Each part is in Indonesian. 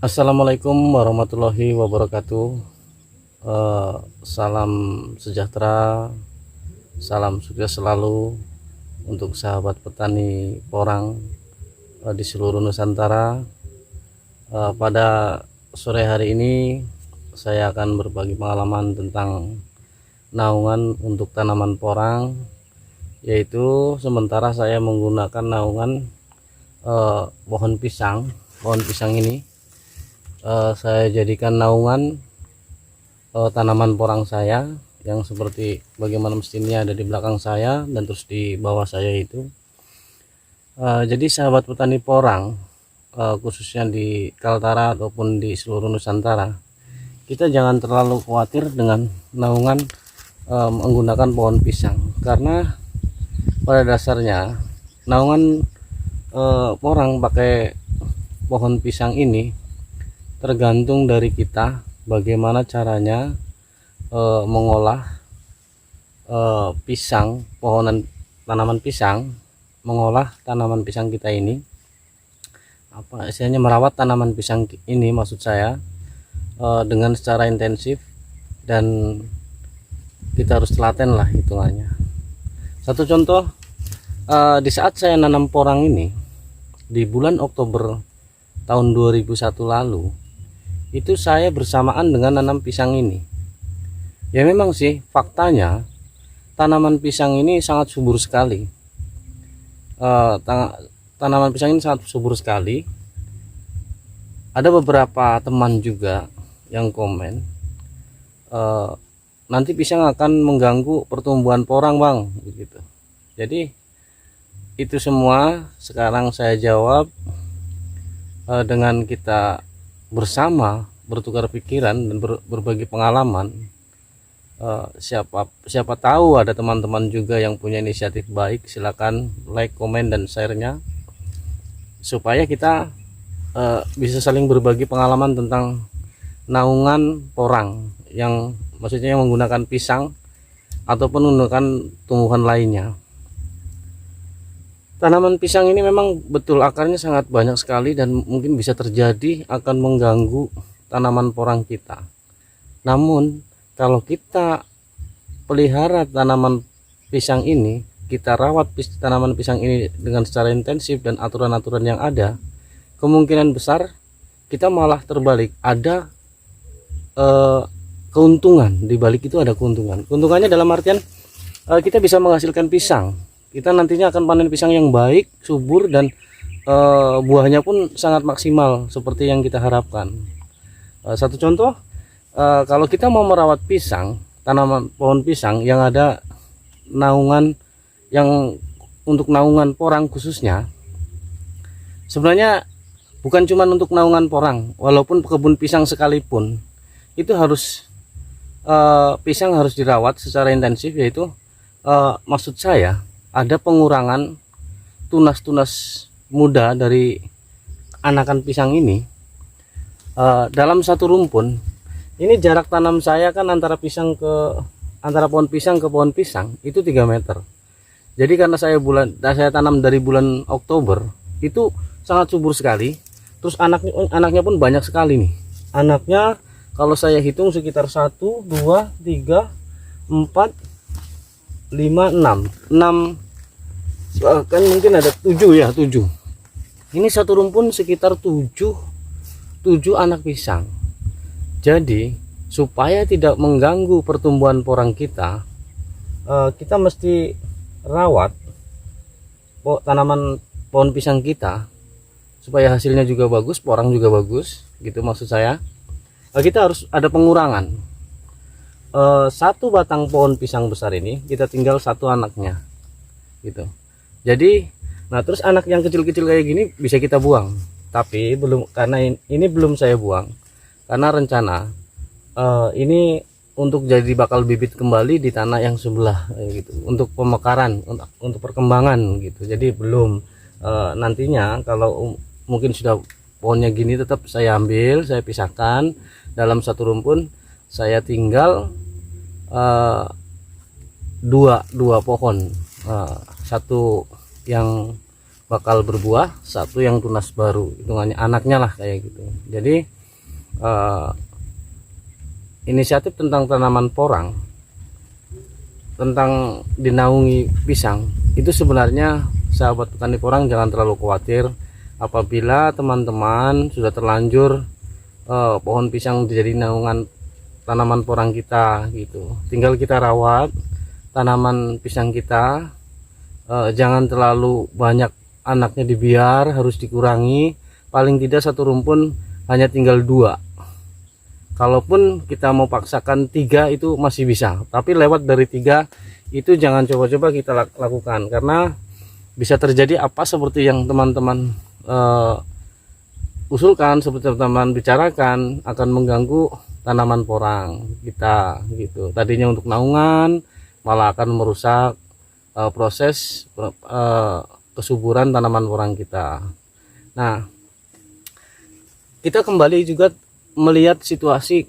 Assalamualaikum warahmatullahi wabarakatuh. Salam sejahtera, salam sukses selalu untuk sahabat petani porang di seluruh Nusantara. Pada sore hari ini saya akan berbagi pengalaman tentang naungan untuk tanaman porang, yaitu sementara saya menggunakan naungan pohon pisang. Pohon pisang ini saya jadikan naungan tanaman porang saya yang seperti bagaimana mesinnya ada di belakang saya dan terus di bawah saya itu. Jadi sahabat petani porang, khususnya di Kaltara ataupun di seluruh Nusantara, kita jangan terlalu khawatir dengan naungan menggunakan pohon pisang, karena pada dasarnya naungan porang pakai pohon pisang ini tergantung dari kita bagaimana caranya mengolah pisang, tanaman pisang, mengolah tanaman pisang kita ini, apa istilahnya, merawat tanaman pisang ini maksud saya, dengan secara intensif, dan kita harus telaten lah hitungannya. Satu contoh, di saat saya nanam porang ini di bulan Oktober tahun 2001 lalu, itu saya bersamaan dengan nanam pisang ini. Ya memang sih faktanya tanaman pisang ini sangat subur sekali. Tanaman pisang ini sangat subur sekali. Ada beberapa teman juga yang komen, nanti pisang akan mengganggu pertumbuhan porang bang, begitu. Jadi itu semua sekarang saya jawab dengan kita bersama bertukar pikiran dan berbagi pengalaman. Siapa tahu ada teman-teman juga yang punya inisiatif baik, silakan like, komen, dan share-nya supaya kita bisa saling berbagi pengalaman tentang naungan porang, yang maksudnya yang menggunakan pisang ataupun menggunakan tumbuhan lainnya. Tanaman pisang ini memang betul akarnya sangat banyak sekali dan mungkin bisa terjadi akan mengganggu tanaman porang kita. Namun kalau kita pelihara tanaman pisang ini, kita rawat tanaman pisang ini dengan secara intensif dan aturan-aturan yang ada, kemungkinan besar kita malah terbalik, ada keuntungan. Di balik itu ada keuntungan. Keuntungannya dalam artian kita bisa menghasilkan pisang. Kita nantinya akan panen pisang yang baik, subur, dan buahnya pun sangat maksimal seperti yang kita harapkan. Satu contoh, kalau kita mau merawat pisang, tanaman pohon pisang yang ada naungan, yang untuk naungan porang khususnya, sebenarnya bukan cuma untuk naungan porang, walaupun kebun pisang sekalipun itu harus pisang harus dirawat secara intensif, yaitu maksud saya ada pengurangan tunas-tunas muda dari anakan pisang ini dalam satu rumpun. Ini jarak tanam saya kan antara pohon pisang ke pohon pisang itu 3 meter. Jadi karena saya tanam dari bulan Oktober, itu sangat subur sekali. Terus anaknya pun banyak sekali nih. Anaknya kalau saya hitung sekitar 1, 2, 3, 4, 5, 6, bahkan mungkin ada 7 ya, 7. Ini satu rumpun sekitar 7 anak pisang. Jadi supaya tidak mengganggu pertumbuhan porang kita, kita mesti rawat tanaman pohon pisang kita supaya hasilnya juga bagus, porang juga bagus, gitu maksud saya. Kita harus ada pengurangan. Satu batang pohon pisang besar ini kita tinggal satu anaknya, gitu. Jadi nah terus anak yang kecil-kecil kayak gini bisa kita buang, tapi belum, karena ini belum saya buang karena rencana ini untuk jadi bakal bibit kembali di tanah yang sebelah, gitu, untuk pemekaran, untuk perkembangan, gitu. Jadi belum, nantinya kalau mungkin sudah pohonnya gini tetap saya ambil, saya pisahkan dalam satu rumpun, saya tinggal dua pohon, satu yang bakal berbuah, satu yang tunas baru, hitungannya anaknya lah kayak gitu. Jadi inisiatif tentang tanaman porang, tentang dinaungi pisang, itu sebenarnya sahabat petani porang jangan terlalu khawatir apabila teman-teman sudah terlanjur pohon pisang jadi naungan tanaman porang kita gitu. Tinggal kita rawat tanaman pisang kita, jangan terlalu banyak anaknya dibiar, harus dikurangi, paling tidak satu rumpun hanya tinggal 2. Kalaupun kita mau paksakan 3 itu masih bisa, tapi lewat dari 3 itu jangan coba-coba kita lakukan, karena bisa terjadi apa seperti yang teman-teman usulkan, seperti teman-teman bicarakan, akan mengganggu tanaman porang kita gitu. Tadinya untuk naungan malah akan merusak proses kesuburan tanaman porang kita. Nah, kita kembali juga melihat situasi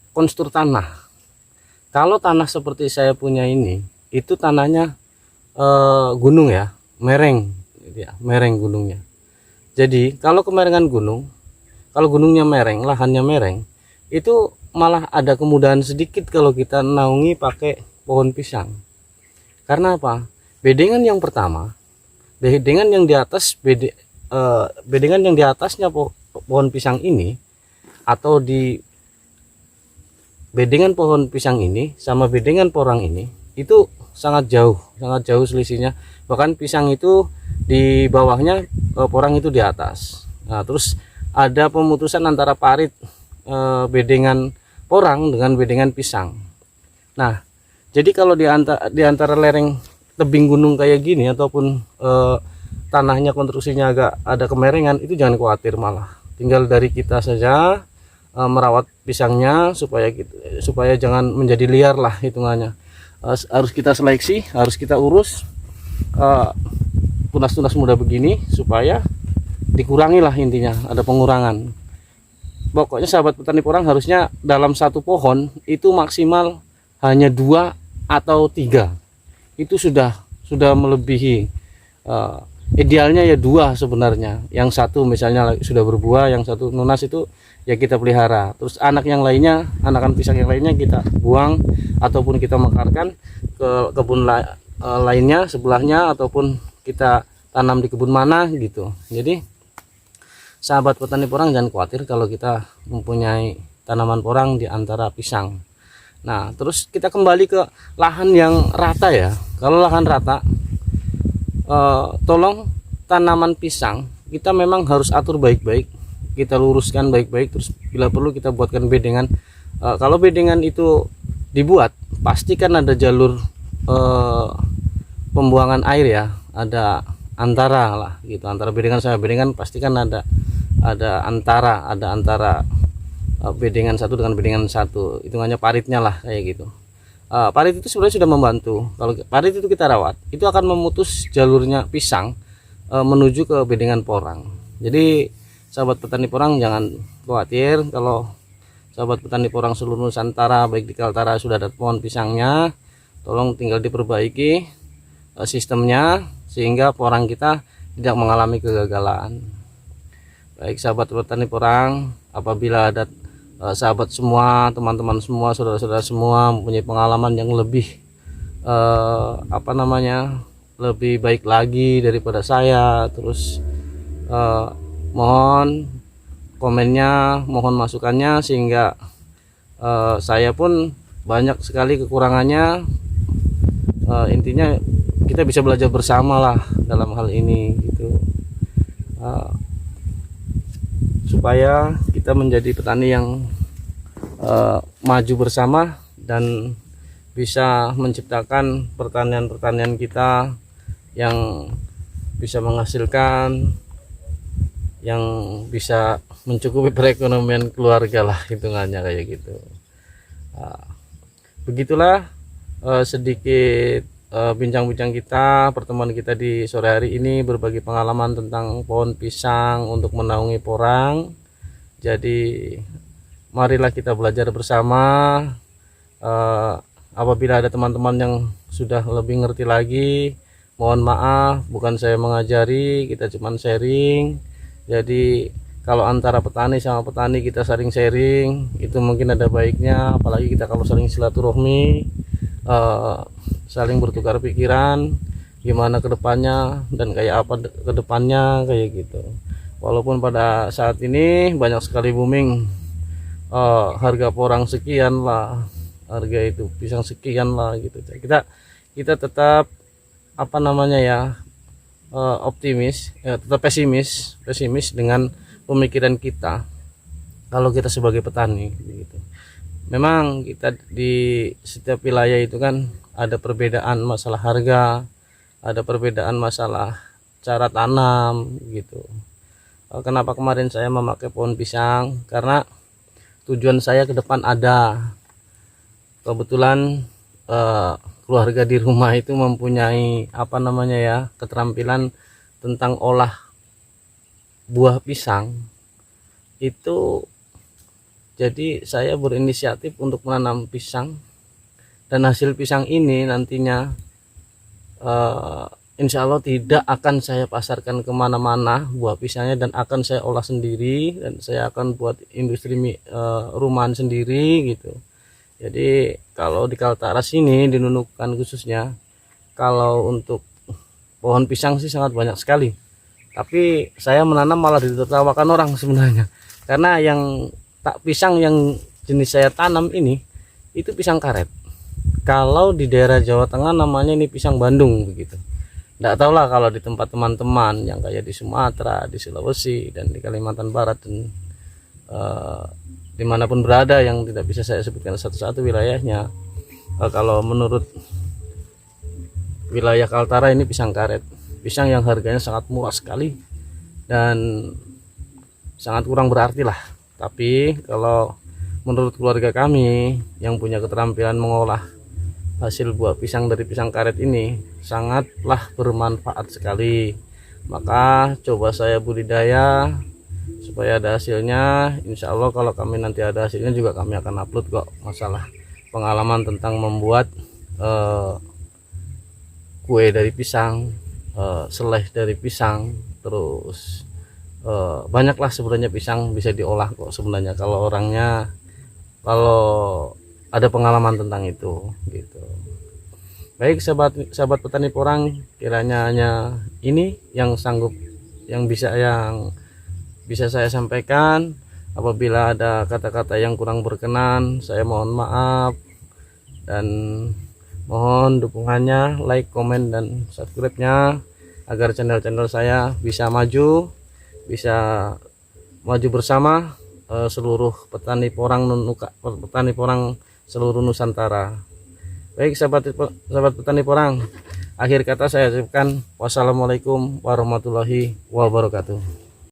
konstur tanah. Kalau tanah seperti saya punya ini, itu tanahnya gunung ya, mereng ya, mereng gunungnya. Jadi kalau kemerengan gunung, kalau gunungnya mereng, lahannya mereng, itu malah ada kemudahan sedikit kalau kita naungi pakai pohon pisang. Karena apa? Bedengan yang pertama, bedengan yang di atas, bedengan yang di atasnya pohon pisang ini, atau di bedengan pohon pisang ini sama bedengan porang ini, itu sangat jauh selisihnya. Bahkan pisang itu di bawahnya, porang itu di atas. Nah, terus ada pemutusan antara parit bedengan porang dengan bedengan pisang. Nah, jadi kalau di antara lereng tebing gunung kayak gini, ataupun tanahnya konstruksinya agak ada kemerengan, itu jangan khawatir, malah tinggal dari kita saja merawat pisangnya supaya jangan menjadi liar lah hitungannya. Harus kita seleksi, harus kita urus tunas-tunas muda begini supaya dikurangi lah, intinya ada pengurangan. Pokoknya sahabat petani porang harusnya dalam satu pohon itu maksimal hanya 2 atau 3, itu sudah melebihi. Idealnya ya 2 sebenarnya, yang satu misalnya sudah berbuah, yang satu nunas, itu ya kita pelihara, terus anak yang lainnya, anakan pisang yang lainnya kita buang ataupun kita mekarkan ke kebun lainnya sebelahnya, ataupun kita tanam di kebun mana gitu. Jadi sahabat petani porang jangan khawatir kalau kita mempunyai tanaman porang di antara pisang. Nah, terus kita kembali ke lahan yang rata ya. Kalau lahan rata, tolong tanaman pisang kita memang harus atur baik-baik, kita luruskan baik-baik, terus bila perlu kita buatkan bedengan. Kalau bedengan itu dibuat, pastikan ada jalur pembuangan air ya, ada antara lah gitu, antara bedengan sama bedengan pastikan ada antara bedengan satu dengan bedengan satu, hitungannya paritnya lah kayak gitu. Parit itu sebenarnya sudah membantu. Kalau parit itu kita rawat, itu akan memutus jalurnya pisang menuju ke bedengan porang. Jadi sahabat petani porang jangan khawatir kalau sahabat petani porang seluruh Nusantara, baik di Kaltara sudah ada pohon pisangnya, tolong tinggal diperbaiki sistemnya sehingga porang kita tidak mengalami kegagalan. Baik sahabat petani porang, apabila ada sahabat semua, teman-teman semua, saudara-saudara semua mempunyai pengalaman yang lebih lebih baik lagi daripada saya, terus mohon komennya, mohon masukannya, sehingga saya pun banyak sekali kekurangannya. Intinya kita bisa belajar bersama lah dalam hal ini gitu, supaya kita menjadi petani yang maju bersama dan bisa menciptakan pertanian kita yang bisa menghasilkan, yang bisa mencukupi perekonomian keluarga lah hitungannya kayak gitu. Begitulah sedikit bincang-bincang kita, pertemuan kita di sore hari ini, berbagi pengalaman tentang pohon pisang untuk menaungi porang. Jadi marilah kita belajar bersama. Apabila ada teman-teman yang sudah lebih ngerti lagi, mohon maaf, bukan saya mengajari, kita cuman sharing. Jadi kalau antara petani sama petani kita saling sharing, itu mungkin ada baiknya. Apalagi kita kalau saling silaturahmi, saling bertukar pikiran, gimana kedepannya dan kayak apa kedepannya kayak gitu. Walaupun pada saat ini banyak sekali booming, harga porang sekian lah, harga itu pisang sekian lah gitu. Kita tetap apa namanya ya, optimis, tetap pesimis dengan pemikiran kita kalau kita sebagai petani gitu. Memang kita di setiap wilayah itu kan ada perbedaan masalah harga, ada perbedaan masalah cara tanam gitu. Kenapa kemarin saya memakai pohon pisang? Karena tujuan saya ke depan ada. Kebetulan keluarga di rumah itu mempunyai apa namanya ya, keterampilan tentang olah buah pisang. Itu jadi saya berinisiatif untuk menanam pisang, dan hasil pisang ini nantinya insya Allah tidak akan saya pasarkan kemana-mana buah pisangnya, dan akan saya olah sendiri, dan saya akan buat industri rumahan sendiri gitu. Jadi kalau di Kaltara sini, di Nunukan khususnya, kalau untuk pohon pisang sih sangat banyak sekali, tapi saya menanam malah ditertawakan orang sebenarnya, karena yang pisang yang jenis saya tanam ini itu pisang karet. Kalau di daerah Jawa Tengah namanya ini pisang Bandung begitu. Nggak tahu lah kalau di tempat teman-teman yang kayak di Sumatera, di Sulawesi, dan di Kalimantan Barat, dan dimanapun berada yang tidak bisa saya sebutkan satu-satu wilayahnya. Kalau menurut wilayah Kaltara ini pisang karet, pisang yang harganya sangat murah sekali dan sangat kurang berarti lah. Tapi kalau menurut keluarga kami yang punya keterampilan mengolah hasil buah pisang dari pisang karet ini sangatlah bermanfaat sekali. Maka coba saya budidaya supaya ada hasilnya. Insya Allah kalau kami nanti ada hasilnya juga kami akan upload kok, masalah pengalaman tentang membuat kue dari pisang, selai dari pisang, terus banyaklah sebenarnya pisang bisa diolah kok sebenarnya kalau orangnya, kalau ada pengalaman tentang itu gitu. Baik sahabat petani porang, kiranya hanya ini yang bisa saya sampaikan. Apabila ada kata-kata yang kurang berkenan, saya mohon maaf, dan mohon dukungannya, like, komen, dan subscribe-nya agar channel-channel saya bisa maju bersama seluruh petani porang seluruh Nusantara. Baik sahabat petani porang, akhir kata saya ucapkan wassalamualaikum warahmatullahi wabarakatuh.